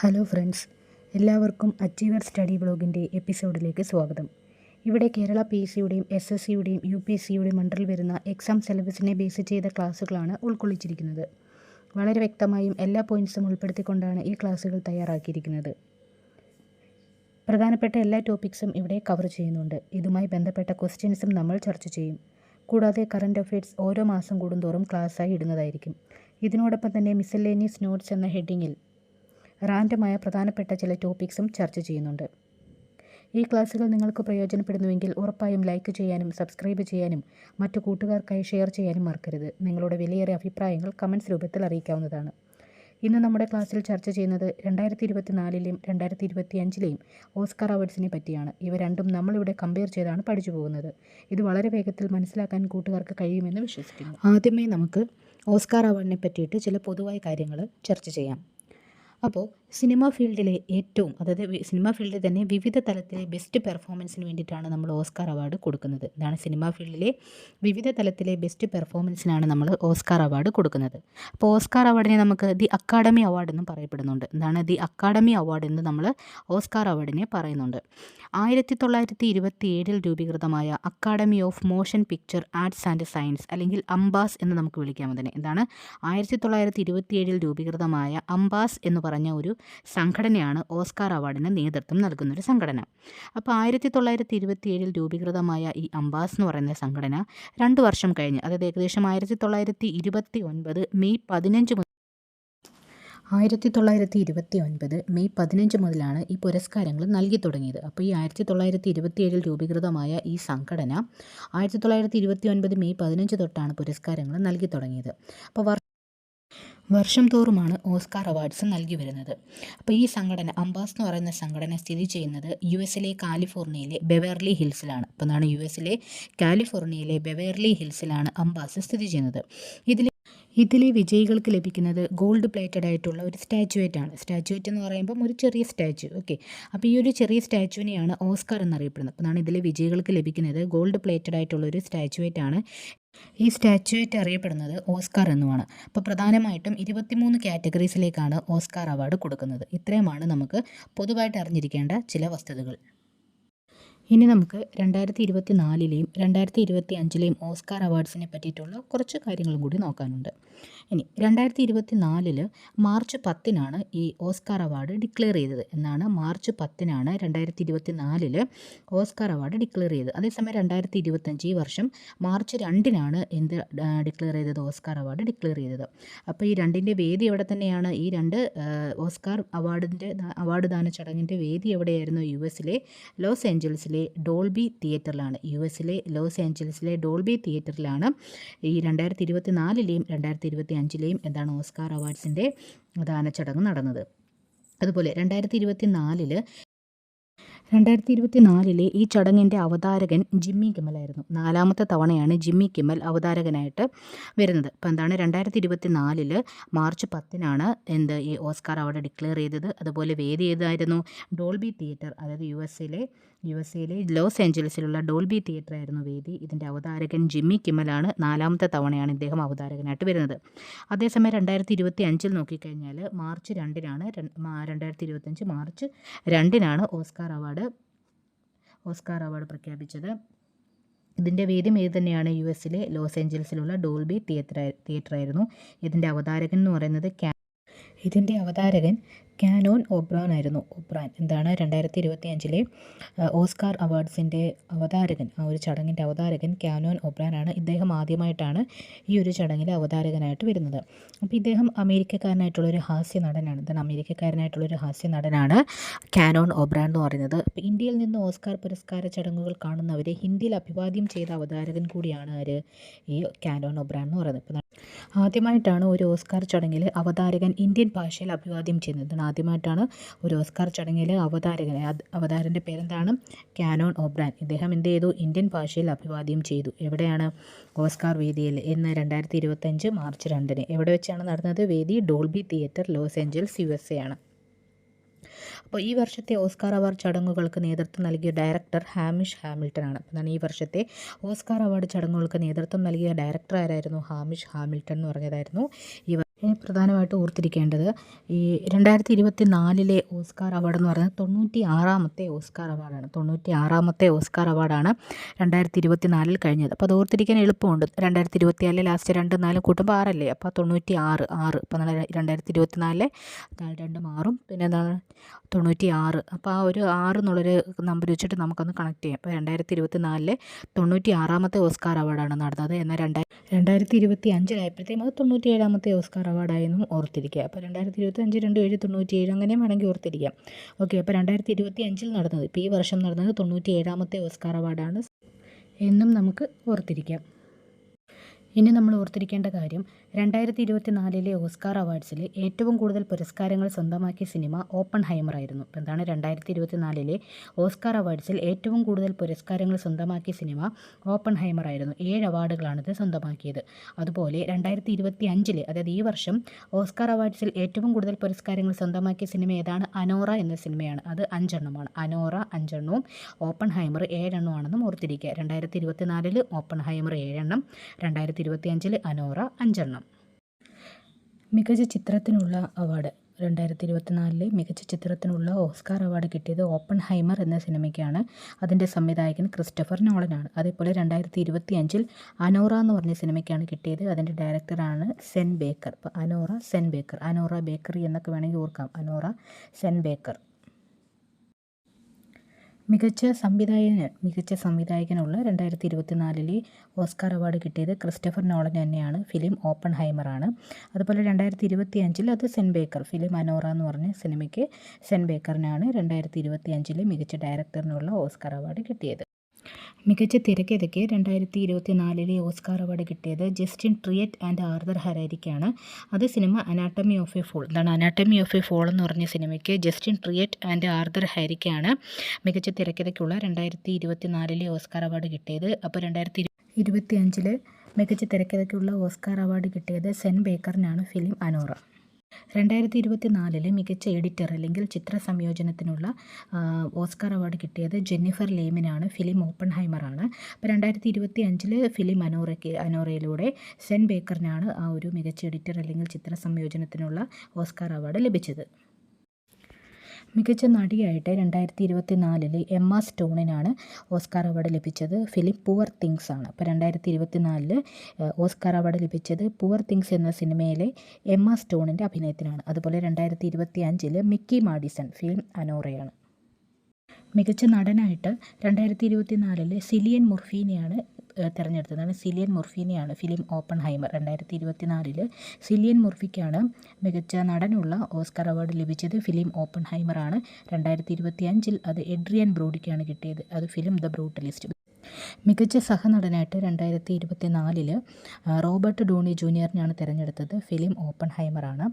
Hello friends, എല്ലാവർക്കും achiever study ബ്ലോഗിൻ്റെ എപ്പിസോഡിലേക്ക് സ്വാഗതം. ഇവിടെ കേരള PSCയുടെയും SSCയുടെയും UPSCയുടെയും അണ്ടറിൽ വരുന്ന എക്സാം സിലബസിനെ ബേസ് ചെയ്ത ക്ലാസ്സുകളാണ് ഉൾക്കൊള്ളിച്ചിരിക്കുന്നത്. വളരെ വ്യക്തമായും എല്ലാ പോയിൻറ്സും ഉൾപ്പെടുത്തിക്കൊണ്ടാണ് ഈ ക്ലാസ്സുകൾ തയ്യാറാക്കിയിരിക്കുന്നത്. പ്രധാനപ്പെട്ട എല്ലാ ടോപ്പിക്സും ഇവിടെ കവർ ചെയ്യുന്നുണ്ട്. ഇതുമായി ബന്ധപ്പെട്ട ക്വസ്റ്റ്യൻസും നമ്മൾ ചർച്ച ചെയ്യും. കൂടാതെ കറണ്ട് അഫയേഴ്സ് ഓരോ മാസം കൂടുന്തോറും ക്ലാസ്സായി ഇടുന്നതായിരിക്കും. ഇതിനോടൊപ്പം തന്നെ മിസലേനിയസ് നോട്ട്സ് എന്ന ഹെഡിങ്ങിൽ റാൻഡമായ പ്രധാനപ്പെട്ട ചില ടോപ്പിക്സും ചർച്ച ചെയ്യുന്നുണ്ട്. ഈ ക്ലാസ്സുകൾ നിങ്ങൾക്ക് പ്രയോജനപ്പെടുന്നുവെങ്കിൽ ഉറപ്പായും ലൈക്ക് ചെയ്യാനും സബ്സ്ക്രൈബ് ചെയ്യാനും മറ്റു കൂട്ടുകാർക്കായി ഷെയർ ചെയ്യാനും മറക്കരുത്. നിങ്ങളുടെ വിലയേറിയ അഭിപ്രായങ്ങൾ കമൻറ്റ്സ് രൂപത്തിൽ അറിയിക്കാവുന്നതാണ്. ഇന്ന് നമ്മുടെ ക്ലാസ്സിൽ ചർച്ച ചെയ്യുന്നത് 2024ലെയും 2025ലെയും ഓസ്കാർ അവാർഡ്സിനെ പറ്റിയാണ്. ഇവ രണ്ടും നമ്മളിവിടെ കമ്പയർ ചെയ്താണ് പഠിച്ചു പോകുന്നത്. ഇത് വളരെ വേഗത്തിൽ മനസ്സിലാക്കാൻ കൂട്ടുകാർക്ക് കഴിയുമെന്ന് വിശ്വസിക്കുന്നു. ആദ്യമേ നമുക്ക് ഓസ്കാർ അവാർഡിനെ പറ്റിയിട്ട് ചില പൊതുവായ കാര്യങ്ങൾ ചർച്ച ചെയ്യാം. അപ്പോൾ സിനിമ ഫീൽഡിലെ സിനിമ ഫീൽഡിൽ തന്നെ വിവിധ തലത്തിലെ ബെസ്റ്റ് പെർഫോമൻസിന് വേണ്ടിയിട്ടാണ് നമ്മൾ ഓസ്കാർ അവാർഡ് കൊടുക്കുന്നത്. ഇതാണ് സിനിമ ഫീൽഡിലെ വിവിധ തലത്തിലെ ബെസ്റ്റ് പെർഫോമൻസിനാണ് നമ്മൾ ഓസ്കാർ അവാർഡ് കൊടുക്കുന്നത്. അപ്പോൾ ഓസ്കാർ അവാർഡിനെ നമുക്ക് ദി അക്കാഡമി അവാർഡ് എന്നും പറയപ്പെടുന്നുണ്ട്. എന്താണ് ദി അക്കാഡമി അവാർഡ് എന്ന് നമ്മൾ ഓസ്കാർ അവാർഡിനെ പറയുന്നുണ്ട്. 1927 രൂപീകൃതമായ academy of motion picture arts and science, അല്ലെങ്കിൽ അംബാസ് എന്ന് നമുക്ക് വിളിക്കാം. അതിനെ എന്താണ് 1927 രൂപീകൃതമായ അംബാസ് എന്ന് പറഞ്ഞ ഒരു സംഘടനയാണ് ഓസ്കാർ അവാർഡിന് നേതൃത്വം നൽകുന്നൊരു സംഘടന. അപ്പോൾ 1927 രൂപീകൃതമായ ഈ അംബാസ് എന്ന് പറയുന്ന സംഘടന 2 വർഷം കഴിഞ്ഞ്, അതായത് ഏകദേശം 1929 മെയ് 15 മുതലാണ് ഈ പുരസ്കാരങ്ങൾ നൽകി തുടങ്ങിയത്. അപ്പോൾ ഈ 1927 രൂപീകൃതമായ ഈ സംഘടന 1929 മെയ് 15 തൊട്ടാണ് പുരസ്കാരങ്ങൾ നൽകി തുടങ്ങിയത്. അപ്പോൾ വർഷം തോറുമാണ് ഓസ്കാർ അവാർഡ്സ് നൽകി വരുന്നത്. അപ്പോൾ ഈ സംഘടന, അംബാസ് എന്ന് പറയുന്ന സംഘടന സ്ഥിതി ചെയ്യുന്നത് US കാലിഫോർണിയയിലെ ബെവേർലി ഹിൽസിലാണ്. അപ്പോൾ എന്താണ് US കാലിഫോർണിയയിലെ ബെവേർലി ഹിൽസിലാണ് അംബാസ് സ്ഥിതി ചെയ്യുന്നത്. ഇതിലെ വിജയികൾക്ക് ലഭിക്കുന്നത് ഗോൾഡ് പ്ലേറ്റഡ് ആയിട്ടുള്ള ഒരു സ്റ്റാച്യുവേറ്റ് ആണ്. സ്റ്റാച്യുവേറ്റ് എന്ന് പറയുമ്പം ഒരു ചെറിയ സ്റ്റാച്യു. ഓക്കെ, അപ്പോൾ ഈ ഒരു ചെറിയ സ്റ്റാച്യുവിനെയാണ് ഓസ്കാർ എന്നറിയപ്പെടുന്നത്. അപ്പോൾ ഇതിലെ വിജയികൾക്ക് ലഭിക്കുന്നത് ഗോൾഡ് പ്ലേറ്റഡ് ആയിട്ടുള്ള ഒരു സ്റ്റാച്യുവേറ്റ് ആണ്. ഈ സ്റ്റാച്യുവേറ്റ് അറിയപ്പെടുന്നത് ഓസ്കാർ എന്നുമാണ്. അപ്പോൾ പ്രധാനമായിട്ടും 23 കാറ്റഗറീസിലേക്കാണ് ഓസ്കാർ അവാർഡ് കൊടുക്കുന്നത്. ഇത്രയുമാണ് നമുക്ക് പൊതുവായിട്ട് അറിഞ്ഞിരിക്കേണ്ട ചില വസ്തുതകൾ. ഇനി നമുക്ക് 2024ലെയും 2025ലെയും ഓസ്കാർ അവാർഡ്സിനെ പറ്റിയിട്ടുള്ള കുറച്ച് കാര്യങ്ങളും കൂടി നോക്കാനുണ്ട്. ഇനി 2024 മാർച്ച് 10 ഈ ഓസ്കാർ അവാർഡ് ഡിക്ലെയർ ചെയ്തത്. മാർച്ച് 10 2024 ഓസ്കാർ അവാർഡ് ഡിക്ലെയർ ചെയ്തത്. അതേസമയം 2025 ഈ വർഷം മാർച്ച് 2 ഡിക്ലെയർ ചെയ്തത്, ഓസ്കാർ അവാർഡ് ഡിക്ലെയർ ചെയ്തത്. അപ്പോൾ ഈ രണ്ടിൻ്റെ വേദി എവിടെ തന്നെയാണ്? ഈ രണ്ട് ഓസ്കാർ അവാർഡ് ദാന ചടങ്ങിൻ്റെ വേദി എവിടെയായിരുന്നു? US ലോസ് ഏഞ്ചൽസിലെ ഡോൾബി തിയേറ്ററിലാണ്. US ലോസ് ഏഞ്ചൽസിലെ ഡോൾബി തിയേറ്ററിലാണ് ഈ 2024ലെയും 2025ലെയും ഓസ്കാർ അവാർഡ്സിൻ്റെ ദാന ചടങ്ങ് നടന്നത്. അതുപോലെ 2024 ഈ ചടങ്ങിൻ്റെ അവതാരകൻ ജിമ്മി കിമ്മലായിരുന്നു. 4ാമത്തെ തവണയാണ് ജിമ്മി കിമ്മൽ അവതാരകനായിട്ട് വരുന്നത്. അപ്പോൾ 2024 മാർച്ച് 10 ഈ ഓസ്കാർ അവാർഡ് ഡിക്ലെയർ ചെയ്തത്. അതുപോലെ വേദി ഏതായിരുന്നു? ഡോൾബി തിയേറ്റർ, അതായത് US ലോസ് ഏഞ്ചൽസിലുള്ള ഡോൾബി തിയേറ്റർ ആയിരുന്നു വേദി. ഇതിൻ്റെ അവതാരകൻ ജിമ്മി കിമ്മലാണ്. 4ാമത്തെ തവണയാണ് ഇദ്ദേഹം അവതാരകനായിട്ട് വരുന്നത്. അതേസമയം 2025 നോക്കിക്കഴിഞ്ഞാൽ മാർച്ച് 2 2025 മാർച്ച് 2 ഓസ്കാർ അവാർഡ് പ്രഖ്യാപിച്ചത്. ഇതിൻ്റെ വേദിയും ഏത് തന്നെയാണ്? US ലോസ് ഏഞ്ചൽസിലുള്ള ഡോൾബി തിയേറ്റർ ആയിരുന്നു. ഇതിൻ്റെ അവതാരകൻ എന്ന് പറയുന്നത് കാനോൻ ഒബ്രാൻ ആയിരുന്നു. 2025 ഓസ്കാർ അവാർഡ്സിൻ്റെ അവതാരകൻ, ആ ഒരു ചടങ്ങിൻ്റെ അവതാരകൻ കാനോൻ ഒബ്രാൻ ആണ്. ഇദ്ദേഹം ആദ്യമായിട്ടാണ് ഈ ഒരു ചടങ്ങിൽ അവതാരകനായിട്ട് വരുന്നത്. അപ്പോൾ ഇദ്ദേഹം അമേരിക്കക്കാരനായിട്ടുള്ളൊരു ഹാസ്യ നടനാണ് കാനോൻ ഒബ്രാൻ എന്ന് പറയുന്നത്. അപ്പോൾ ഇന്ത്യയിൽ നിന്ന് ഓസ്കാർ പുരസ്കാര ചടങ്ങുകൾ കാണുന്നവരെ ഹിന്ദിയിൽ അഭിവാദ്യം ചെയ്ത അവതാരകൻ കൂടിയാണ് ഈ കാനോൻ ഒബ്രാൻ എന്ന് പറയുന്നത്. അപ്പോൾ ആദ്യമായിട്ടാണ് ഒരു ഓസ്കാർ ചടങ്ങിൽ അവതാരകൻ ഇന്ത്യൻ ഭാഷയിൽ അഭിവാദ്യം ചെയ്യുന്നത്. ആദ്യമായിട്ടാണ് ഒരു ഓസ്കാർ ചടങ്ങിൽ അവതാരൻ്റെ പേരെന്താണ്? കാനോൻ ഒബ്രാൻ. ഇദ്ദേഹം എന്ത് ചെയ്തു? ഇന്ത്യൻ ഭാഷയിൽ അഭിവാദ്യം ചെയ്തു. എവിടെയാണ്? ഓസ്കാർ വേദിയിൽ. 2025 മാർച്ച് 2 എവിടെ വെച്ചാണ് നടന്നത്? വേദി Dolby theatre, Los Angeles, USA ആണ്. അപ്പോൾ ഈ വർഷത്തെ ഓസ്കാർ അവാർഡ് ചടങ്ങുകൾക്ക് നേതൃത്വം നൽകിയ ഡയറക്ടർ ഹാമിഷ് ഹാമിൽട്ടൺ ആണ്. അപ്പോൾ ഈ വർഷത്തെ ഓസ്കാർ അവാർഡ് ചടങ്ങുകൾക്ക് നേതൃത്വം നൽകിയ ഡയറക്ടർ ആരായിരുന്നു? ഹാമിഷ് ഹാമിൽട്ടൺ എന്ന് പറഞ്ഞതായിരുന്നു ഇനി പ്രധാനമായിട്ടും ഓർത്തിരിക്കേണ്ടത് ഈ 2024 ഓസ്കാർ അവാർഡ് എന്ന് പറയുന്നത് 96ാമത്തെ ഓസ്കാർ അവാർഡാണ്. 96ാമത്തെ ഓസ്കാർ അവാർഡാണ് 2024 കഴിഞ്ഞത്. അപ്പോൾ അത് ഓർത്തിരിക്കാൻ എളുപ്പമുണ്ട്. 2024 ലാസ്റ്റ് 2 4 കൂട്ടുമ്പോൾ 6 അപ്പോൾ 96 അപ്പോൾ 2024 2 മാറും, പിന്നെ എന്താണ് 96. അപ്പോൾ ആ ഒരു 6 എന്നുള്ളൊരു നമ്പർ വെച്ചിട്ട് നമുക്കൊന്ന് കണക്ട് ചെയ്യാം. അപ്പോൾ 2024 96ാമത്തെ ഓസ്കാർ അവാർഡാണ് നടന്നത്. എന്നാൽ 2025 അത് 97ാമത്തെ ഓസ്കാർ അവാർഡായെന്നും ഓർത്തിരിക്കുക. അപ്പോൾ 2025 27 97 അങ്ങനെയും വേണമെങ്കിൽ ഓർത്തിരിക്കാം. ഓക്കെ, അപ്പോൾ 2025 നടന്നത്, ഇപ്പോൾ ഈ വർഷം നടന്നത് 97ാമത്തെ ഓസ്കാർ അവാർഡാണ് എന്നും നമുക്ക് ഓർത്തിരിക്കാം. ഇനി നമ്മൾ ഓർത്തിരിക്കേണ്ട കാര്യം 2024 ഓസ്കാർ അവാർഡ്സിൽ ഏറ്റവും കൂടുതൽ പുരസ്കാരങ്ങൾ സ്വന്തമാക്കിയ സിനിമ ഓപ്പൺഹൈമർ ആയിരുന്നു. അപ്പോൾ എന്താണ് 2024 ഓസ്കാർ അവാർഡ്സിൽ ഏറ്റവും കൂടുതൽ പുരസ്കാരങ്ങൾ സ്വന്തമാക്കിയ സിനിമ ഓപ്പൺഹൈമർ ആയിരുന്നു. 7 അവാർഡുകളാണിത് സ്വന്തമാക്കിയത്. അതുപോലെ 2025 അതായത് ഈ വർഷം ഓസ്കാർ അവാർഡ്സിൽ ഏറ്റവും കൂടുതൽ പുരസ്കാരങ്ങൾ സ്വന്തമാക്കിയ സിനിമ ഏതാണ്? അനോറ എന്ന സിനിമയാണ്. അത് 5 എണ്ണമാണ്. അനോറ 5 എണ്ണവും ഓപ്പൺഹൈമർ 7 എണ്ണമാണെന്നും ഓർത്തിരിക്കുക. 2024 ഓപ്പൺഹൈമർ 7 എണ്ണം, 2025 അനോറ 5 എണ്ണം. മികച്ച ചിത്രത്തിനുള്ള അവാർഡ് 2024 മികച്ച ചിത്രത്തിനുള്ള ഓസ്കാർ അവാർഡ് കിട്ടിയത് ഓപ്പൺഹൈമർ എന്ന സിനിമയ്ക്കാണ്. അതിൻ്റെ സംവിധായകൻ ക്രിസ്റ്റഫർ നോളനാണ്. അതേപോലെ 2025 അനോറ എന്ന് പറഞ്ഞ സിനിമയ്ക്കാണ് കിട്ടിയത്. അതിൻ്റെ ഡയറക്ടറാണ് സെൻ ബേക്കർ. അപ്പോൾ Anora Sean Baker, Anora bakery എന്നൊക്കെ വേണമെങ്കിൽ ഓർക്കാം. Anora Sean Baker. മികച്ച സംവിധായകനുള്ള 2024 ഓസ്കാർ അവാർഡ് കിട്ടിയത് ക്രിസ്റ്റഫർ നോളൻ തന്നെയാണ്. ഫിലിം ഓപ്പൺഹൈമറാണ്. അതുപോലെ 2025 അത് സെൻ ബേക്കർ, ഫിലിം അനോറ എന്ന് പറഞ്ഞ സിനിമയ്ക്ക് സെൻ ബേക്കറിനാണ് 2025 മികച്ച ഡയറക്ടറിനുള്ള ഓസ്കാർ അവാർഡ് കിട്ടിയത്. മികച്ച തിരക്കഥയ്ക്ക് 2024 ഓസ്കാർ അവാർഡ് കിട്ടിയത് ജസ്റ്റിൻ ട്രിയറ്റ് ആൻഡ് ആർതർ ഹരാരിക്കാണ്. അത് സിനിമ അനാട്ടമി ഓഫ് എ ഫോൾ. എന്താണ് അനാട്ടമി ഓഫ് എ ഫോൾ എന്ന് പറഞ്ഞ സിനിമയ്ക്ക് ജസ്റ്റിൻ ട്രിയറ്റ് ആൻഡ് ആർതർ ഹാരിക്കാണ് മികച്ച തിരക്കഥയ്ക്കുള്ള 2024 ഓസ്കാർ അവാർഡ് കിട്ടിയത്. അപ്പോൾ 2025 മികച്ച തിരക്കഥയ്ക്കുള്ള ഓസ്കാർ അവാർഡ് കിട്ടിയത് സെൻ ബേക്കറിനാണ്, ഫിലിം അനോറ. 2024 മികച്ച എഡിറ്റർ അല്ലെങ്കിൽ ചിത്ര സംയോജനത്തിനുള്ള ഓസ്കാർ അവാർഡ് കിട്ടിയത് ജെന്നിഫർ ലേമിനാണ്, ഫിലിം ഓപ്പൺഹൈമറാണ്. അപ്പോൾ 2025 ഫിലിം അനോറയിലൂടെ സെൻ ബേക്കറിനാണ് ആ ഒരു മികച്ച എഡിറ്റർ അല്ലെങ്കിൽ ചിത്ര സംയോജനത്തിനുള്ള ഓസ്കാർ അവാർഡ് ലഭിച്ചത്. മികച്ച നടിയായിട്ട് 2024 എമ്മ സ്റ്റോണിനാണ് ഓസ്കാർ അവാർഡ് ലഭിച്ചത്. ഫിലിം പുവർ തിങ്സ് ആണ്. അപ്പോൾ 2024 ഓസ്കാർ അവാർഡ് ലഭിച്ചത് പുവർ തിങ്സ് എന്ന സിനിമയിലെ എമ്മ സ്റ്റോണിൻ്റെ അഭിനയത്തിനാണ്. അതുപോലെ 2025 മിക്കി മാഡിസൺ, ഫിലിം അനോറയാണ്. മികച്ച നടനായിട്ട് 2024 സിലിയൻ മുർഫീനെയാണ് തിരഞ്ഞെടുത്തതാണ്. സിലിയൻ മുർഫീനെയാണ്, ഫിലിം ഓപ്പൺഹൈമർ. 2024 സിലിയൻ മുർഫിക്കാണ് മികച്ച നടനുള്ള ഓസ്കാർ അവാർഡ് ലഭിച്ചത്. ഫിലിം ഓപ്പൺഹൈമറാണ്. 2025 അത് എഡ്രിയൻ ബ്രോഡിക്കാണ് കിട്ടിയത്. അത് ഫിലിം ദ ബ്രൂട്ടലിസ്റ്റ്. മികച്ച സഹനടനായിട്ട് 2024 റോബർട്ട് ഡോണി ജൂനിയറിനാണ് തിരഞ്ഞെടുത്തത്. ഫിലിം ഓപ്പൺഹൈമറാണ്.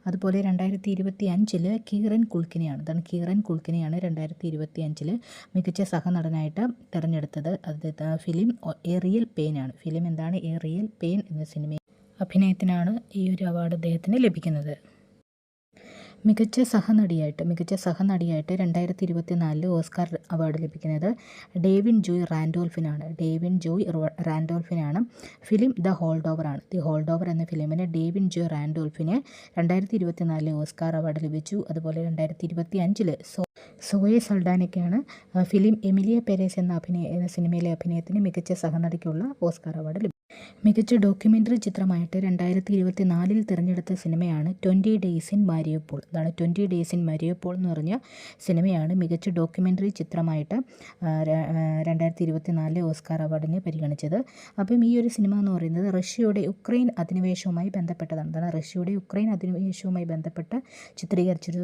അതുപോലെ 2025 കീറൻ കുൾക്കിനെയാണ്. അതാണ് കീറൻ കുൾക്കിനെയാണ് 2025 മികച്ച സഹനടനായിട്ട് തിരഞ്ഞെടുത്തത്. അത് ഫിലിം എ റിയൽ പെയിൻ ആണ്. ഫിലിം എന്താണ്? എ റിയൽ പെയിൻ എന്ന സിനിമ അഭിനയത്തിനാണ് ഈ ഒരു അവാർഡ് അദ്ദേഹത്തിന് ലഭിക്കുന്നത്. മികച്ച സഹനടിയായിട്ട് 2024 ഓസ്കാർ അവാർഡ് ലഭിക്കുന്നത് ഡേവിൻ ജോയ് റാൻഡോൾഫിനാണ്. ഫിലിം ദ ഹോൾഡ് ഓവർ ആണ്. ദി ഹോൾഡ് ഓവർ എന്ന ഫിലിമിന് ഡേവിൻ ജോയ് റാൻഡോൾഫിന് 2024 ഓസ്കാർ അവാർഡ് ലഭിച്ചു. അതുപോലെ 2025 സോയെ സൽഡാനയ്ക്കാണ് ഫിലിം എമിലിയ പെരേസ് എന്ന സിനിമയിലെ അഭിനയത്തിന് മികച്ച സഹനടിക്കുള്ള ഓസ്കാർ അവാർഡ് ലഭിച്ചു. മികച്ച ഡോക്യുമെൻ്ററി ചിത്രമായിട്ട് 2024 തിരഞ്ഞെടുത്ത സിനിമയാണ് 20 ഡേയ്സ് ഇൻ മാരിയോപോൾ. അതാണ് 20 ഡേയ്സ് ഇൻ മാരിയോപോൾ എന്ന് പറഞ്ഞ സിനിമയാണ് മികച്ച ഡോക്യുമെൻ്ററി ചിത്രമായിട്ട് 2024 ഓസ്കാർ അവാർഡിനെ പരിഗണിച്ചത്. അപ്പം ഈ ഒരു സിനിമ എന്ന് പറയുന്നത് റഷ്യയുടെ യുക്രൈൻ അധിനിവേശവുമായി ബന്ധപ്പെട്ടതാണ്. അതാണ് റഷ്യയുടെ യുക്രൈൻ അധിനിവേശവുമായി ബന്ധപ്പെട്ട് ചിത്രീകരിച്ചൊരു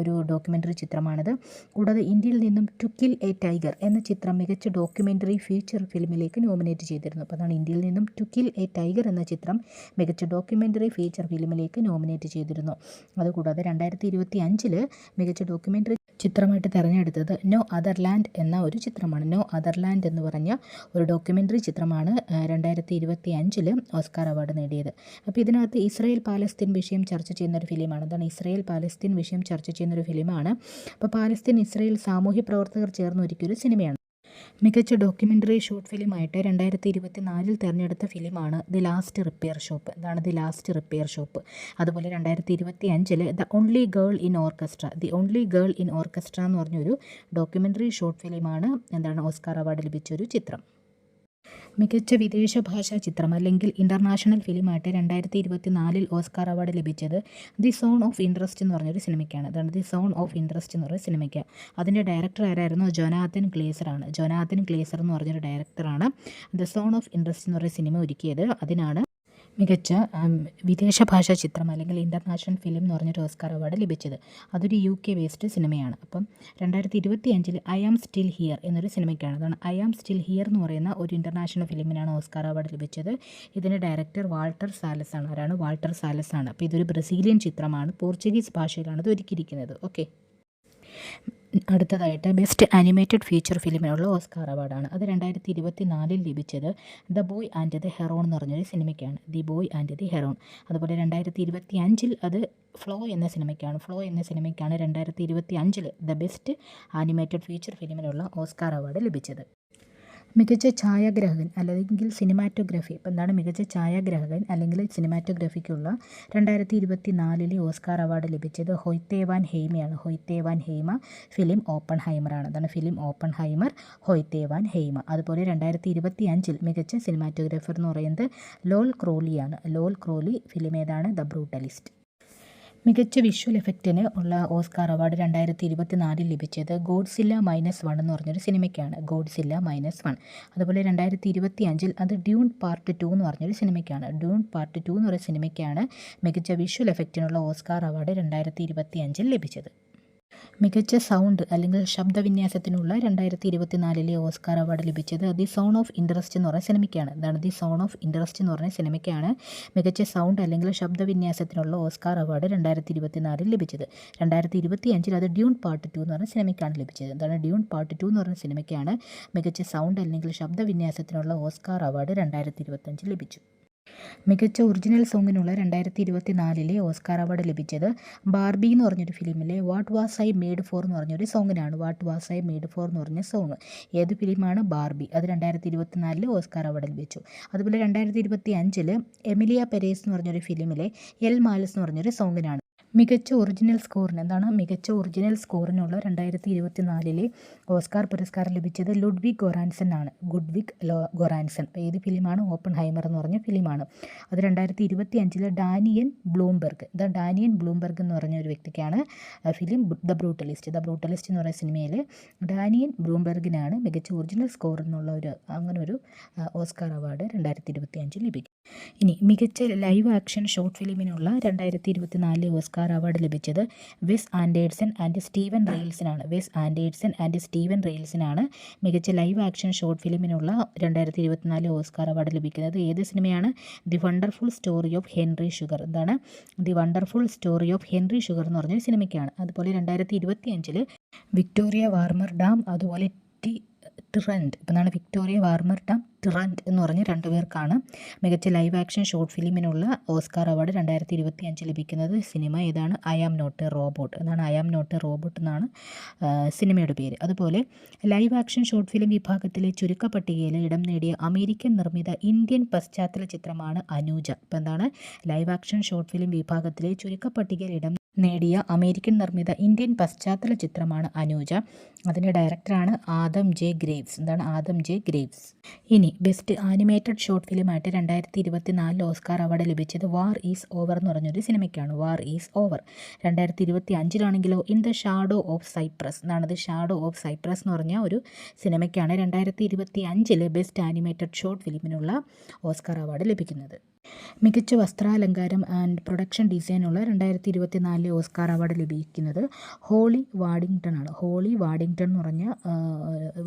ഒരു ഡോക്യുമെൻ്ററി ചിത്രമാണിത്. കൂടാതെ ഇന്ത്യയിൽ നിന്നും ടു കിൽ എ ടൈഗർ എന്ന ചിത്രം മികച്ച ഡോക്യുമെൻ്ററി ഫീച്ചർ ഫിലിമിലേക്ക് നോമിനേറ്റ് ചെയ്തിരുന്നു. അപ്പോൾ അതാണ് ഇന്ത്യയിൽ നിന്നും ടു കിൽ എ ടൈഗർ എന്ന ചിത്രം മികച്ച ഡോക്യുമെൻ്ററി ഫീച്ചർ ഫിലിമിലേക്ക് നോമിനേറ്റ് ചെയ്തിരുന്നു. അതുകൂടാതെ 2025 മികച്ച ഡോക്യുമെൻ്ററി ചിത്രമായിട്ട് തിരഞ്ഞെടുത്തത് നോ അതർ ലാൻഡ് എന്ന ഒരു ചിത്രമാണ്. നോ അതർ ലാൻഡ് എന്ന് പറഞ്ഞ ഒരു ഡോക്യുമെൻ്ററി ചിത്രമാണ് 2025 ഓസ്കാർ അവാർഡ് നേടിയത്. അപ്പോൾ ഇതിനകത്ത് ഇസ്രായേൽ പാലസ്തീൻ വിഷയം ചർച്ച ചെയ്യുന്നൊരു ഫിലിമാണ്. അതാണ് ഇസ്രായേൽ പാലസ്തീൻ വിഷയം ചർച്ച ചെയ്യുന്നൊരു ഫിലിമാണ്. അപ്പോൾ പാലസ്തീൻ ഇസ്രായേൽ സാമൂഹ്യ പ്രവർത്തകർ ചേർന്ന് ഒരുക്കിയൊരു സിനിമയാണ്. മികച്ച ഡോക്യുമെൻ്ററി ഷോർട്ട് ഫിലിമായിട്ട് 2024 തിരഞ്ഞെടുത്ത ഫിലിമാണ് ദി ലാസ്റ്റ് റിപ്പയർ ഷോപ്പ്. എന്താണ് ദി ലാസ്റ്റ് റിപ്പയർ ഷോപ്പ്? അതുപോലെ 2025 the only girl in orchestra. The only girl in orchestra എന്ന് പറഞ്ഞൊരു ഡോക്യുമെൻ്ററി ഷോർട്ട് ഫിലിമാണ് ഓസ്കാർ അവാർഡ് ലഭിച്ചൊരു ചിത്രം. മികച്ച വിദേശ ഭാഷാ ചിത്രം അല്ലെങ്കിൽ ഇൻ്റർനാഷണൽ ഫിലിമായിട്ട് 2024 ഓസ്കാർ അവാർഡ് ലഭിച്ചത് ദി സോൺ ഓഫ് ഇൻട്രസ്റ്റ് എന്ന് പറഞ്ഞൊരു സിനിമയ്ക്കാണ്. അതാണ് ദി സോൺ ഓഫ് ഇൻട്രസ്റ്റ് എന്ന് പറയുന്ന സിനിമയ്ക്ക്. അതിൻ്റെ ഡയറക്ടർ ആരായിരുന്നു? ജൊനാഥൻ ഗ്ലേസർ ആണ്. ജൊനാഥൻ ഗ്ലേസർ എന്ന് പറഞ്ഞൊരു ഡയറക്ടറാണ് ദി സോൺ ഓഫ് ഇൻട്രസ്റ്റ് എന്ന് പറയുന്ന സിനിമ ഒരുക്കിയത്. അതിനാണ് മികച്ച വിദേശ ഭാഷാ ചിത്രം അല്ലെങ്കിൽ ഇൻ്റർനാഷണൽ ഫിലിം എന്ന് പറഞ്ഞൊരു ഓസ്കാർ അവാർഡ് ലഭിച്ചത്. അതൊരു UK ബേസ്ഡ് സിനിമയാണ്. അപ്പം 2025 ഐ ആം സ്റ്റിൽ ഹിയർ എന്നൊരു സിനിമയ്ക്കാണ്. അതാണ് ഐ ആം സ്റ്റിൽ ഹിയർ എന്ന് പറയുന്ന ഒരു ഇൻ്റർനാഷണൽ ഫിലിമിനാണ് ഓസ്കാർ അവാർഡ് ലഭിച്ചത്. ഇതിൻ്റെ ഡയറക്ടർ വാൾട്ടർ സാലസ് ആണ്. ആരാണ്? വാൾട്ടർ സാലസ് ആണ്. അപ്പോൾ ഇതൊരു ബ്രസീലിയൻ ചിത്രമാണ്. പോർച്ചുഗീസ് ഭാഷയിലാണ് ഇത് ഒരുക്കിയിരിക്കുന്നത്. ഓക്കെ. അടുത്തതായിട്ട് ബെസ്റ്റ് ആനിമേറ്റഡ് ഫീച്ചർ ഫിലിമിനുള്ള ഓസ്കാർ അവാർഡാണ്. അത് 2024 ലഭിച്ചത് the boy and the heron എന്ന് പറഞ്ഞൊരു സിനിമയ്ക്കാണ്. The boy and the heron. അതുപോലെ 2025 അത് ഫ്ലോ എന്ന സിനിമയ്ക്കാണ്. ഫ്ലോ എന്ന സിനിമയ്ക്കാണ് 2025 ദ ബെസ്റ്റ് ആനിമേറ്റഡ് ഫീച്ചർ ഫിലിമിനുള്ള ഓസ്കാർ അവാർഡ് ലഭിച്ചത്. മികച്ച ഛായാഗ്രാഹകൻ അല്ലെങ്കിൽ സിനിമാറ്റോഗ്രഫി. ഇപ്പോൾ എന്താണ് മികച്ച ഛായാഗ്രാഹകൻ അല്ലെങ്കിൽ സിനിമാറ്റോഗ്രഫിക്കുള്ള 2024 ഓസ്കാർ അവാർഡ് ലഭിച്ചത് ഹൊയ്ത്തെ വാൻ ഹെയ്മയാണ്. ഹൊയ്ത്തെ വാൻ ഹെയ്മ ഫിലിം ഓപ്പൺ ഹൈമറാണ്. അതാണ് film Hoyte van Hoytema. അതുപോലെ 2025 മികച്ച സിനിമാറ്റോഗ്രാഫർ എന്ന് പറയുന്നത് ലോൽ ക്രോലിയാണ്. Lol Crawley. ഫിലിം ഏതാണ്? The brutalist. മികച്ച വിഷ്വൽ എഫക്റ്റിന് ഉള്ള ഓസ്കാർ അവാർഡ് 2024 ലഭിച്ചത് ഗോഡ്സില്ല -1 എന്ന് പറഞ്ഞൊരു സിനിമയ്ക്കാണ്. ഗോഡ്സില്ല -1. അതുപോലെ 2025 അത് ഡ്യൂൺ പാർട്ട് 2 എന്ന് പറഞ്ഞൊരു സിനിമയ്ക്കാണ്. ഡ്യൂൺ പാർട്ട് 2 എന്ന് പറയുന്ന സിനിമയ്ക്കാണ് മികച്ച വിഷ്വൽ എഫക്റ്റിനുള്ള ഓസ്കാർ അവാർഡ് 2025 ലഭിച്ചത്. മികച്ച സൗണ്ട് അല്ലെങ്കിൽ ശബ്ദവിന്യാസത്തിനുള്ള 2024 ഓസ്കാർ അവാർഡ് ലഭിച്ചത് ദി സോൺ ഓഫ് ഇൻട്രസ്റ്റ് എന്ന് പറയുന്ന സിനിമയ്ക്കാണ്. അതാണ് ദി സോൺ ഓഫ് ഇൻട്രസ്റ്റ് എന്ന് പറയുന്ന സിനിമയ്ക്കാണ് മികച്ച സൗണ്ട് അല്ലെങ്കിൽ ശബ്ദവിന്യാസത്തിനുള്ള ഓസ്കാർ അവാർഡ് 2024 ലഭിച്ചത്. 2025 അത് ഡ്യൂൺ പാർട്ട് 2 എന്ന് പറയുന്ന സിനിമയ്ക്കാണ് ലഭിച്ചത്. എന്താണ് ഡ്യൂൺ പാർട്ട് 2 എന്ന് പറയുന്ന സിനിമയ്ക്കാണ് മികച്ച സൗണ്ട് അല്ലെങ്കിൽ ശബ്ദവിന്യാസത്തിനുള്ള ഓസ്കാർ അവാർഡ് 2025 ലഭിച്ചു. മികച്ച ഒറിജിനൽ സോങ്ങിനുള്ള 2024 ഓസ്കാർ അവാർഡ് ലഭിച്ചത് ബാർബി എന്ന് പറഞ്ഞൊരു ഫിലിമിലെ what was I made for എന്ന് പറഞ്ഞൊരു സോങ്ങിനാണ്. What was I made for എന്ന് പറഞ്ഞ സോങ്. ഏത് ഫിലിമാണ്? ബാർബി. അത് 2024 ഓസ്കാർ അവാർഡ് ലഭിച്ചു. അതുപോലെ 2025 എമിലിയ പെരേസ് എന്ന് പറഞ്ഞൊരു ഫിലിമിലെ എൽ മാലസ് എന്ന് പറഞ്ഞൊരു സോങ്ങിനാണ്. മികച്ച ഒറിജിനൽ സ്കോറിന് മികച്ച ഒറിജിനൽ സ്കോറിനുള്ള 2024 ഓസ്കാർ പുരസ്കാരം ലഭിച്ചത് ലുഡ്വിഗ് ഗൊറാൻസൺ ആണ്. ഗൊറാൻസൺ. അപ്പോൾ ഏത് ഫിലിമാണ്? ഓപ്പൺ ഹൈമർ എന്ന് പറഞ്ഞ ഫിലിമാണ്. അത് 2025 ഡാനിയൻ ബ്ലൂംബെർഗ്. ഡാനിയൻ ബ്ലൂംബെർഗ് എന്ന് പറഞ്ഞ ഒരു വ്യക്തിക്കാണ് film the brutalist. The brutalist എന്ന് പറയുന്ന സിനിമയിൽ ഡാനിയൻ ബ്ലൂംബെർഗിനാണ് മികച്ച ഒറിജിനൽ സ്കോർ എന്നുള്ള അങ്ങനെ ഒരു ഓസ്കാർ അവാർഡ് 2025 ലഭിക്കും. ഇനി മികച്ച ലൈവ് ആക്ഷൻ ഷോർട്ട് ഫിലിമിനുള്ള 2024 ഓസ്കാർ അവാർഡ് ലഭിച്ചത് വെസ് ആൻഡേഴ്സൺ ആൻഡ് സ്റ്റീവൻ റെയിൽസിനാണ്. വെസ് ആൻഡേഴ്സൺ ആൻഡ് സ്റ്റീവൻ റെയിൽസിനാണ് മികച്ച ലൈവ് ആക്ഷൻ ഷോർട്ട് ഫിലിമിനുള്ള 2024 ഓസ്കാർ അവാർഡ് ലഭിക്കുന്നത്. ഏത് സിനിമയാണ്? The wonderful story of Henry Sugar. എന്താണ്? The wonderful story of Henry Sugar എന്ന് പറഞ്ഞൊരു സിനിമയ്ക്കാണ്. അതുപോലെ 2025 വിക്ടോറിയ വാർമർ ഡാം അതുപോലെ ടിറൻറ്റ്. ഇപ്പം എന്താണ് വിക്ടോറിയ വാർമർ ഡാം, ടിറൻറ്റ് എന്ന് പറഞ്ഞ് 2 പേർക്കാണ് മികച്ച ലൈവ് ആക്ഷൻ ഷോർട്ട് ഫിലിമിനുള്ള ഓസ്കാർ അവാർഡ് 2025 ലഭിക്കുന്നത്. സിനിമ ഏതാണ്? I am not a robot. എന്നാണ് I am not a robot എന്നാണ് സിനിമയുടെ പേര്. അതുപോലെ ലൈവ് ആക്ഷൻ ഷോർട്ട് ഫിലിം വിഭാഗത്തിലെ ചുരുക്കപ്പട്ടികയിൽ ഇടം നേടിയ അമേരിക്കൻ നിർമ്മിത ഇന്ത്യൻ പശ്ചാത്തല ചിത്രമാണ് അനൂജ. ഇപ്പം എന്താണ്? ലൈവ് ആക്ഷൻ ഷോർട്ട് ഫിലിം വിഭാഗത്തിലെ ചുരുക്കപ്പട്ടികയിൽ ഇടം നേടിയ അമേരിക്കൻ നിർമ്മിത ഇന്ത്യൻ പശ്ചാത്തല ചിത്രമാണ് അനൂജ. അതിൻ്റെ ഡയറക്ടറാണ് ആദം ജെ ഗ്രേവ്സ്. എന്താണ്? Adam J Graves. ഇനി ബെസ്റ്റ് ആനിമേറ്റഡ് ഷോർട്ട് ഫിലിമായിട്ട് 2024 ഓസ്കാർ അവാർഡ് ലഭിച്ചത് വാർ ഈസ് ഓവർ എന്ന് പറഞ്ഞൊരു സിനിമയ്ക്കാണ്. War is over. 2025 in the shadow of Cypress എന്നാണത്. ഷാഡോ ഓഫ് സൈപ്രസ് എന്ന് പറഞ്ഞ ഒരു സിനിമയ്ക്കാണ് 2025 ബെസ്റ്റ് ആനിമേറ്റഡ് ഷോർട്ട് ഫിലിമിനുള്ള ഓസ്കാർ അവാർഡ് ലഭിക്കുന്നത്. മികച്ച വസ്ത്രാലങ്കാരം ആൻഡ് പ്രൊഡക്ഷൻ ഡിസൈനുള്ള 2024 ഓസ്കാർ അവാർഡ് ലഭിക്കുന്നത് ഹോളി വാഡിങ്ടൺ ആണ്. ഹോളി വാഡിങ്ടൺ എന്ന് പറഞ്ഞ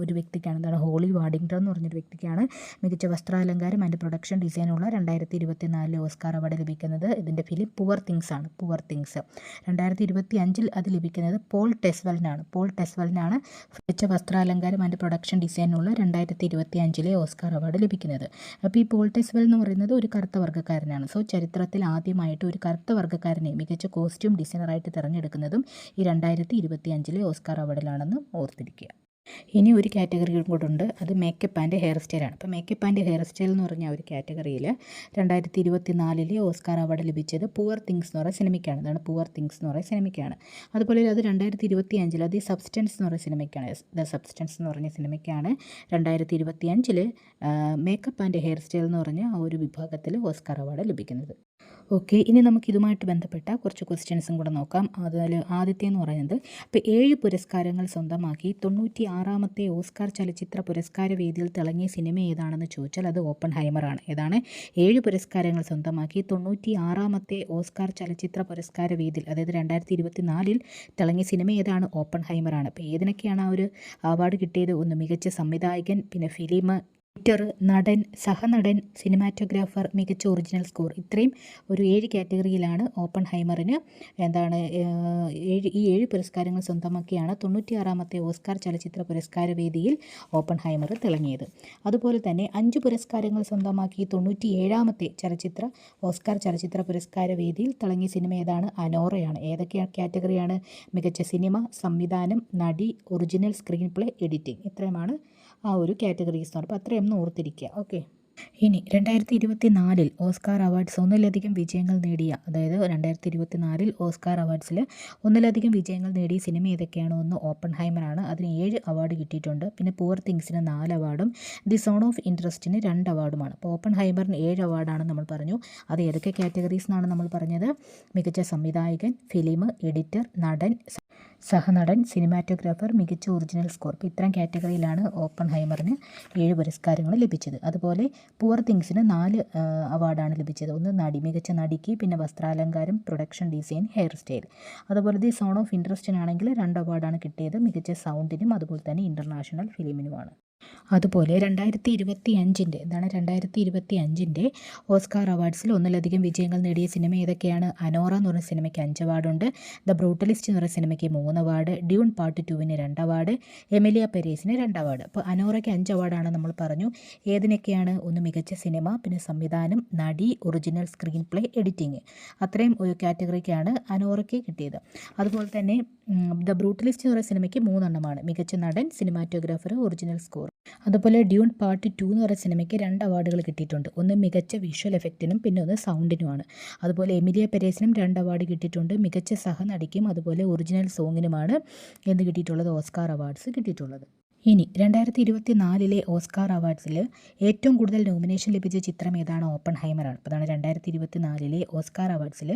ഒരു വ്യക്തിക്കാണ്. എന്താണ്? ഹോളി വാഡിങ്ടൺ എന്ന് പറഞ്ഞൊരു വ്യക്തിക്കാണ് മികച്ച വസ്ത്രാലങ്കാരം ആൻഡ് പ്രൊഡക്ഷൻ ഡിസൈനുള്ള 2024 ഓസ്കാർ അവാർഡ് ലഭിക്കുന്നത്. ഇതിൻ്റെ ഫിലിം പുവർ തിങ്സ് ആണ്. Poor things. 2025 അത് ലഭിക്കുന്നത് പോൾ ടെസ്വെലിനാണ്. പോൾ ടെസ്വെലിനാണ് മികച്ച വസ്ത്രാലങ്കാരം ആൻഡ് പ്രൊഡക്ഷൻ ഡിസൈനുള്ള 2025 ഓസ്കാർ അവാർഡ് ലഭിക്കുന്നത്. അപ്പോൾ ഈ പോൾ ടെസ്വെൽ എന്ന് പറയുന്നത് ഒരു കറുത്ത വർഗ്ഗക്കാരനാണ്. സോ ചരിത്രത്തിൽ ആദ്യമായിട്ട് ഒരു കറുത്ത വർഗ്ഗക്കാരനെ മികച്ച കോസ്റ്റ്യൂം ഡിസൈനറായിട്ട് തിരഞ്ഞെടുക്കുന്നതും ഈ 2025 ഓസ്കാർ അവാർഡിലാണെന്ന് ഓർത്തിരിക്കുക. ഇനി ഒരു കാറ്റഗറിയും കൂടെ ഉണ്ട്, അത് മേക്കപ്പ് ആൻഡ് ഹെയർ സ്റ്റൈലാണ്. അപ്പോൾ മേക്കപ്പ് ആൻഡ് ഹെയർ സ്റ്റൈൽ എന്ന് പറഞ്ഞ ഒരു കാറ്റഗറിയിൽ 2024 ഓസ്കാർ അവാർഡ് ലഭിച്ചത് പുവർ തിങ്സ് എന്ന് പറയുന്ന സിനിമയ്ക്കാണ്. അതാണ് പുവർ തിങ്സ് എന്ന് പറയുന്ന സിനിമയ്ക്കാണ്. അതുപോലെ അത് 2025 അത് സബ്സ്റ്റൻസ് എന്ന് പറയുന്ന സിനിമയ്ക്കാണ്. ദ സബ്സ്റ്റൻസ് എന്ന് പറഞ്ഞ സിനിമയ്ക്കാണ് 2025 മേക്കപ്പ് ആൻഡ് ഹെയർ സ്റ്റൈൽ എന്ന് പറഞ്ഞ ആ ഒരു വിഭാഗത്തിൽ ഓസ്കാർ അവാർഡ് ലഭിക്കുന്നത്. ഓക്കെ, ഇനി നമുക്ക് ഇതുമായിട്ട് ബന്ധപ്പെട്ട കുറച്ച് ക്വസ്റ്റ്യൻസും കൂടെ നോക്കാം. അതിൽ ആദ്യത്തെ എന്ന് പറയുന്നത്, ഇപ്പോൾ 7 പുരസ്കാരങ്ങൾ സ്വന്തമാക്കി 96ാമത്തെ ഓസ്കാർ ചലച്ചിത്ര പുരസ്കാര വേദിയിൽ തിളങ്ങിയ സിനിമ ഏതാണെന്ന് ചോദിച്ചാൽ അത് ഓപ്പൺഹൈമറാണ്. ഏതാണ്? 7 പുരസ്കാരങ്ങൾ സ്വന്തമാക്കി 96ാമത്തെ ഓസ്കാർ ചലച്ചിത്ര പുരസ്കാര വേദിയിൽ, അതായത് 2024 തിളങ്ങിയ സിനിമ ഏതാണ്? ഓപ്പൺഹൈമറാണ്. അപ്പോൾ ഏതിനൊക്കെയാണ് ആ ഒരു അവാർഡ് കിട്ടിയത്? ഒന്ന് മികച്ച സംവിധായകൻ, പിന്നെ ഫിലിം, എഡിറ്റർ, നടൻ, സഹനടൻ, സിനിമാറ്റോഗ്രാഫർ, മികച്ച ഒറിജിനൽ സ്കോർ. ഇത്രയും ഒരു 7 കാറ്റഗറിയിലാണ് ഓപ്പൺഹൈമറിന് ഈ 7 പുരസ്കാരങ്ങൾ സ്വന്തമാക്കിയാണ് 96ാമത്തെ ഓസ്കാർ ചലച്ചിത്ര പുരസ്കാര വേദിയിൽ ഓപ്പൺഹൈമർ തിളങ്ങിയത്. അതുപോലെ തന്നെ 5 പുരസ്കാരങ്ങൾ സ്വന്തമാക്കി 97ാമത്തെ ഓസ്കാർ ചലച്ചിത്ര പുരസ്കാര വേദിയിൽ തിളങ്ങിയ സിനിമ ഏതാണ്? അനോറയാണ്. ഏതൊക്കെ കാറ്റഗറിയാണ്? മികച്ച സിനിമ, സംവിധാനം, നടി, ഒറിജിനൽ സ്ക്രീൻ പ്ലേ, എഡിറ്റിംഗ്. ഇത്രയുമാണ് ആ ഒരു കാറ്റഗറീസ് എന്ന് പറയുമ്പോൾ അത്രയും ഒന്ന് ഓർത്തിരിക്കുക. ഓക്കെ, ഇനി 2024 ഓസ്കാർ അവാർഡ്സ് ഒന്നിലധികം വിജയങ്ങൾ നേടിയ, അതായത് 2024 ഓസ്കാർ അവാർഡ്സിൽ ഒന്നിലധികം വിജയങ്ങൾ നേടിയ സിനിമ ഏതൊക്കെയാണോ? ഒന്ന് ഓപ്പൺഹൈമറാണ്. അതിന് 7 അവാർഡ് കിട്ടിയിട്ടുണ്ട്. പിന്നെ പുവർ തിങ്സിന് 4 അവാർഡും ദി സോൺ ഓഫ് ഇൻട്രസ്റ്റിന് 2 അവാർഡുമാണ്. അപ്പോൾ ഓപ്പൺഹൈമറിന് 7 അവാർഡാണ് നമ്മൾ പറഞ്ഞു. അത് ഏതൊക്കെ കാറ്റഗറീസ് എന്നാണ് നമ്മൾ പറഞ്ഞത്? മികച്ച സംവിധായകൻ, ഫിലിം, എഡിറ്റർ, നടൻ, സഹനടൻ, സിനിമാറ്റോഗ്രാഫർ, മികച്ച ഒറിജിനൽ സ്കോർ. ഇപ്പോൾ ഇത്തരം കാറ്റഗറിയിലാണ് ഓപ്പൺഹൈമറിന് 7 പുരസ്കാരങ്ങൾ ലഭിച്ചത്. അതുപോലെ പുവർ തിങ്സിന് 4 അവാർഡാണ് ലഭിച്ചത്. ഒന്ന് മികച്ച നടിക്ക്, പിന്നെ വസ്ത്രാലങ്കാരം, പ്രൊഡക്ഷൻ ഡിസൈൻ, ഹെയർ സ്റ്റൈൽ. അതുപോലെ ദി സോൺ ഓഫ് ഇൻട്രസ്റ്റിനാണെങ്കിൽ 2 അവാർഡാണ് കിട്ടിയത്, മികച്ച സൗണ്ടിനും അതുപോലെ തന്നെ ഇൻ്റർനാഷണൽ ഫിലിമിനുമാണ്. അതുപോലെ 2025 ഓസ്കാർ അവാർഡ്സിൽ ഒന്നിലധികം വിജയങ്ങൾ നേടിയ സിനിമ ഏതൊക്കെയാണ്? അനോറ എന്ന് പറയുന്ന സിനിമയ്ക്ക് 5 അവാർഡുണ്ട്. ദ ബ്രൂട്ടലിസ്റ്റ് എന്ന് പറയുന്ന സിനിമയ്ക്ക് 3 അവാർഡ്, ഡ്യൂൺ പാർട്ട് 2ന് 2 അവാർഡ്, എമിലിയ പെരേസിന് 2 അവാർഡ്. അപ്പോൾ അനോറയ്ക്ക് 5 അവാർഡാണ് നമ്മൾ പറഞ്ഞു. ഏതിനൊക്കെയാണ്? ഒന്ന് മികച്ച സിനിമ, പിന്നെ സംവിധാനം, നടി, ഒറിജിനൽ സ്ക്രീൻ പ്ലേ, എഡിറ്റിംഗ്. അത്രയും ഒരു കാറ്റഗറിക്കാണ് അനോറയ്ക്ക് കിട്ടിയത്. അതുപോലെ തന്നെ ദ ബ്രൂട്ടലിസ്റ്റ് എന്ന് പറയുന്ന സിനിമയ്ക്ക് 3 എണ്ണമാണ്. മികച്ച നടൻ, സിനിമാറ്റോഗ്രാഫർ, ഒറിജിനൽ സ്കോർ. അതുപോലെ ഡ്യൂൺ പാർട്ട് 2 എന്ന് പറയുന്ന സിനിമയ്ക്ക് 2 അവാർഡുകൾ കിട്ടിയിട്ടുണ്ട്. ഒന്ന് മികച്ച വിഷ്വൽ എഫക്റ്റിനും പിന്നെ ഒന്ന് സൗണ്ടിനുമാണ്. അതുപോലെ എമിലിയ പെരേസിനും 2 അവാർഡ് കിട്ടിയിട്ടുണ്ട്. മികച്ച സഹനടിക്കും അതുപോലെ ഒറിജിനൽ സോങ്ങിനുമാണ് എന്ത് കിട്ടിയിട്ടുള്ളത്? ഓസ്കാർ അവാർഡ്സ് കിട്ടിയിട്ടുള്ളത്. ഇനി 2024 ഓസ്കാർ അവാർഡ്സിൽ ഏറ്റവും കൂടുതൽ നോമിനേഷൻ ലഭിച്ച ചിത്രം ഏതാണ്? ഓപ്പൺഹൈമറാണ്. അപ്പോൾ അതാണ് 2024 ഓസ്കാർ അവാർഡ്സിൽ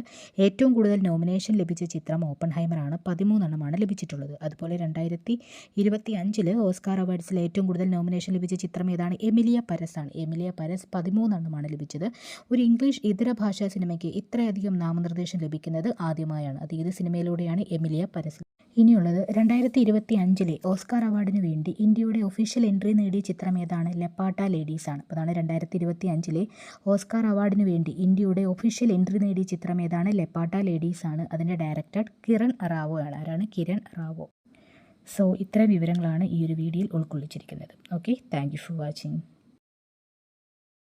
ഏറ്റവും കൂടുതൽ നോമിനേഷൻ ലഭിച്ച ചിത്രം ഓപ്പൺഹൈമറാണ്. 13 എണ്ണമാണ് ലഭിച്ചിട്ടുള്ളത്. അതുപോലെ 2025 ഓസ്കാർ അവാർഡ്സിൽ ഏറ്റവും കൂടുതൽ നോമിനേഷൻ ലഭിച്ച ചിത്രം ഏതാണ്? എമിലിയ പെരസ് ആണ്. എമിലിയ പെരസ് 13 എണ്ണമാണ് ലഭിച്ചത്. ഒരു ഇംഗ്ലീഷ് ഇതര ഭാഷാ സിനിമയ്ക്ക് ഇത്രയധികം നാമനിർദ്ദേശം ലഭിക്കുന്നത് ആദ്യമായാണ്. അത് ഏത് സിനിമയിലൂടെയാണ്? Emilia Perez. ഇനിയുള്ളത് 2025 ഓസ്കാർ അവാർഡിന് വേണ്ടി ഇന്ത്യയുടെ ഒഫീഷ്യൽ എൻട്രി നേടിയ ചിത്രം ഏതാണ്? ലെപ്പാട്ട ലേഡീസ് ആണ്. അപ്പോൾ അതാണ് 2025 ഓസ്കാർ അവാർഡിന് വേണ്ടി ഇന്ത്യയുടെ ഒഫീഷ്യൽ എൻട്രി നേടിയ ചിത്രം ഏതാണ്? ലെപ്പാട്ട ലേഡീസ് ആണ്. അതിൻ്റെ ഡയറക്ടർ കിരൺ റാവോ ആണ്. ആരാണ്? കിരൺ റാവോ. സോ ഇത്രയും വിവരങ്ങളാണ് ഈ ഒരു വീഡിയോയിൽ ഉൾക്കൊള്ളിച്ചിരിക്കുന്നത്. Okay, thank you for watching.